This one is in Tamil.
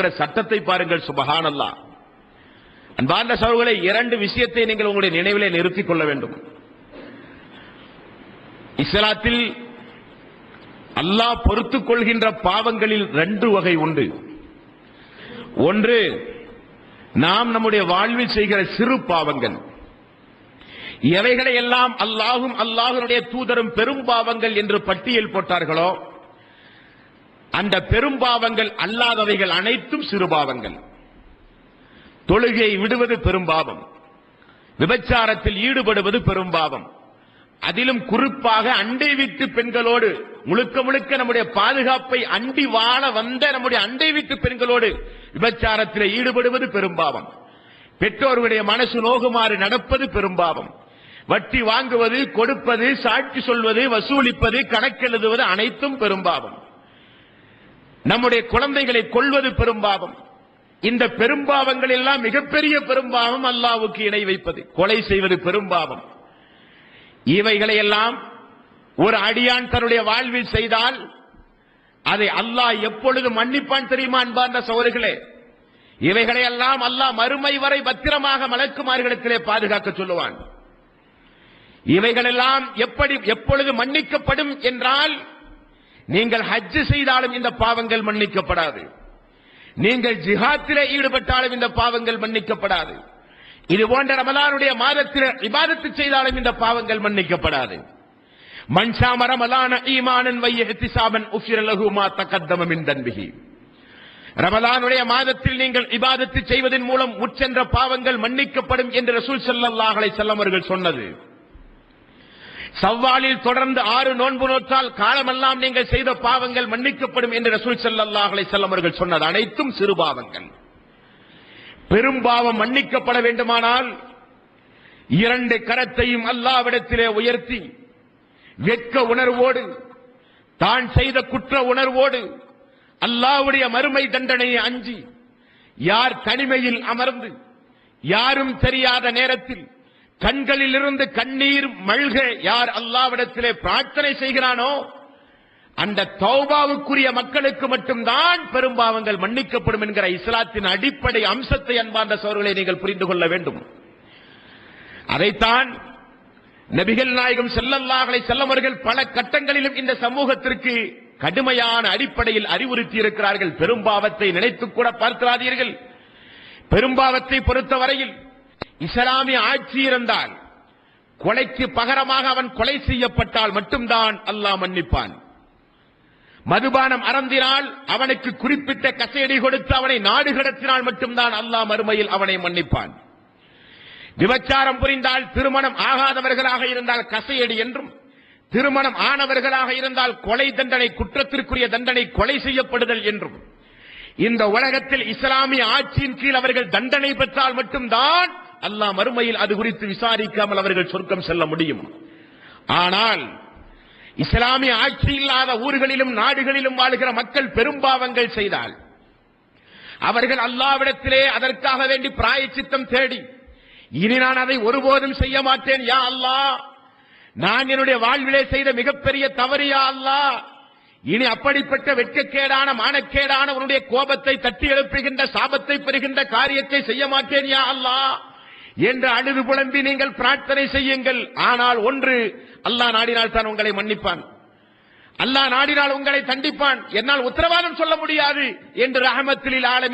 இருக்கிற சட்டத்தை பாருங்கள். சுப்ஹானல்லாஹ். அன்பார்ந்த சகோதரர்களே, இரண்டு விஷயத்தை நீங்கள் உங்களுடைய நினைவிலே நிறுத்திக் கொள்ள வேண்டும். இஸ்லாத்தில் அல்லாஹ் பொறுத்துக் கொள்கின்ற பாவங்களில் ரெண்டு வகை உண்டு. ஒன்று, நாம் நம்முடைய வாழ்வில் செய்கிற சிறு பாவங்கள். எவைகளை எல்லாம் அல்லாஹும் அல்லாஹ்வுடைய தூதரும் பெரும் பாவங்கள் என்று பட்டியல் போட்டார்களோ அந்த பெரும் பாவங்கள் அல்லாதவைகள் அனைத்தும் சிறு பாவங்கள். தொழுகையை விடுவது பெரும் பாவம், விபச்சாரத்தில் ஈடுபடுவது பெரும் பாவம், அதிலும் குறிப்பாக அண்டை வீட்டு பெண்களோடு முழுக்க முழுக்க நம்முடைய பாதுகாப்பை அண்டி வாழ வந்த நம்முடைய அண்டை வீட்டு பெண்களோடு விபச்சாரத்தில் ஈடுபடுவது பெரும் பாவம், பெற்றோர்களுடைய மனசு நோகுமாறு நடப்பது பெரும் பாவம், வட்டி வாங்குவது, கொடுப்பது, சாட்சி சொல்வது, வசூலிப்பது, கணக்கெழுதுவது அனைத்தும் பெரும் பாவம், நம்முடைய குழந்தைகளை கொல்வது பெரும் பாவம். இந்த பெரும்பாவங்கள் எல்லாம் மிகப்பெரிய பெரும்பாவம் அல்லாஹ்வுக்கு இணை வைப்பது, கொலை செய்வது பெரும் பாவம். இவைகளை எல்லாம் ஒரு அடியான் தன்னுடைய வாழ்வில் செய்தால் அதை அல்லாஹ் எப்பொழுது மன்னிப்பான் தெரியுமா? அன்பார்ந்த சகோதரர்களே, இவைகளை எல்லாம் அல்லாஹ் மறுமை வரை பத்திரமாக மலக்குமார்களிடத்திலே பாதுகாக்க சொல்லுவான். இவைகளெல்லாம் எப்பொழுது மன்னிக்கப்படும் என்றால், நீங்கள் ஹஜ் செய்தாலும் இந்த பாவங்கள் மன்னிக்கப்படாது, நீங்கள் ஜிஹாத்திலே ஈடுபட்டாலும் இந்த பாவங்கள் மன்னிக்கப்படாது, இது போன்ற ரமலானுடைய மாதத்தில் இபாதத்து செய்தாலும் இந்த பாவங்கள் மன்னிக்கப்படாது. மன் ஸாம ரமலான ஈமானன் வ இஹ்திஸாபன் உஃபிர லஹு மா தகத்தம மின் தன்பிஹி. ரமலானுடைய மாதத்தில் நீங்கள் இபாதத்து செய்வதன் மூலம் முற்சென்ற பாவங்கள் மன்னிக்கப்படும் என்று ரசூல் ஸல்லல்லாஹு அலைஹி வஸல்லம் அவர்கள் சொன்னது. ஷவ்வாலில் தொடர்ந்து 6 நோன்பு நோற்றால் காலமெல்லாம் நீங்கள் செய்த பாவங்கள் மன்னிக்கப்படும் என்று ரசூல் ஸல்லல்லாஹு அலைஹி வஸல்லம் அவர்கள் சொன்னது அனைத்தும் சிறு பாவங்கள். பெரும் பாவம் மன்னிக்கப்பட வேண்டுமானால் இரண்டு கரத்தையும் அல்லாஹ்விடத்திலே உயர்த்தி வெட்க உணர்வோடு, தான் செய்த குற்ற உணர்வோடு, அல்லாஹ்வுடைய மறுமை தண்டனையை அஞ்சி, யார் தனிமையில் அமர்ந்து யாரும் தெரியாத நேரத்தில் கண்களில் இருந்து கண்ணீர் மல்க யார் அல்லாஹ்விடத்திலே பிரார்த்தனை செய்கிறானோ அந்த தௌபாவுக்குரிய மக்களுக்கு மட்டும்தான் பெரும்பாவங்கள் மன்னிக்கப்படும் என்கிற இஸ்லாத்தின் அடிப்படை அம்சத்தை அன்பார்ந்த சகோதரர்களே நீங்கள் புரிந்து கொள்ள வேண்டும். அதைத்தான் நபிகள் நாயகம் ஸல்லல்லாஹு அலைஹி வஸல்லம் அவர்கள் பல கட்டங்களிலும் இந்த சமூகத்திற்கு கடுமையான அடிப்படையில் அறிவுறுத்தி இருக்கிறார்கள். பெரும்பாவத்தை நினைத்துக் கூட பார்க்காதீர்கள். பெரும்பாவத்தை பொறுத்தவரையில் இஸ்லாமிய ஆட்சி இருந்தால், கொலைக்கு பகரமாக அவன் கொலை செய்யப்பட்டால் மட்டும்தான் அல்லாஹ் மன்னிப்பான். மதுபானம் அருந்தினால், அவனுக்கு குறிப்பிட்ட கசையடி கொடுத்து அவனை நாடு கடத்தினால் மட்டும்தான் அல்லாஹ் மறுமையில் அவனை மன்னிப்பான். விபச்சாரம் புரிந்தால், திருமணம் ஆகாதவர்களாக இருந்தால் கசையடி என்றும், திருமணம் ஆனவர்களாக இருந்தால் கொலை தண்டனை, குற்றத்திற்குரிய தண்டனை கொலை செய்யப்படுதல் என்றும், இந்த உலகத்தில் இஸ்லாமிய ஆட்சியின் கீழ் அவர்கள் தண்டனை பெற்றால் மட்டும்தான் அல்லாஹ் மறுமையில் அது குறித்து விசாரிக்காமல் அவர்கள் சொர்க்கம் செல்ல முடியும். ஆனால் இஸ்லாமிய ஆட்சி இல்லாத ஊர்களிலும் நாடுகளிலும் வாழ்கிற மக்கள் பெரும்பாவங்கள் செய்தால் அவர்கள் அல்லாஹ்விடத்திலே அதற்காக வேண்டி பிராயச்சித்தம் தேடி, இனி நான் அதை ஒருபோதும் செய்ய மாட்டேன் யா அல்லாஹ், நான் என்னுடைய வாழ்விலே செய்த மிகப்பெரிய தவறு யா அல்லாஹ், இனி அப்படிப்பட்ட வெட்கக்கேடான மானக்கேடான உன்னுடைய கோபத்தை தட்டி எழுப்புகின்ற சாபத்தை பெறுகின்ற காரியத்தை செய்ய மாட்டேன் யா அல்லாஹ் என்று அழுது புலம்பி நீங்கள் பிரார்த்தனை செய்யுங்கள். ஆனால் ஒன்று, அல்லாஹ் நாடினால் தான் உங்களை மன்னிப்பான், அல்லாஹ் நாடினால் உங்களை தண்டிப்பான், என்னால் உத்தரவாதம் சொல்ல முடியாது என்று ரஹமத்துல் ஆலமீன்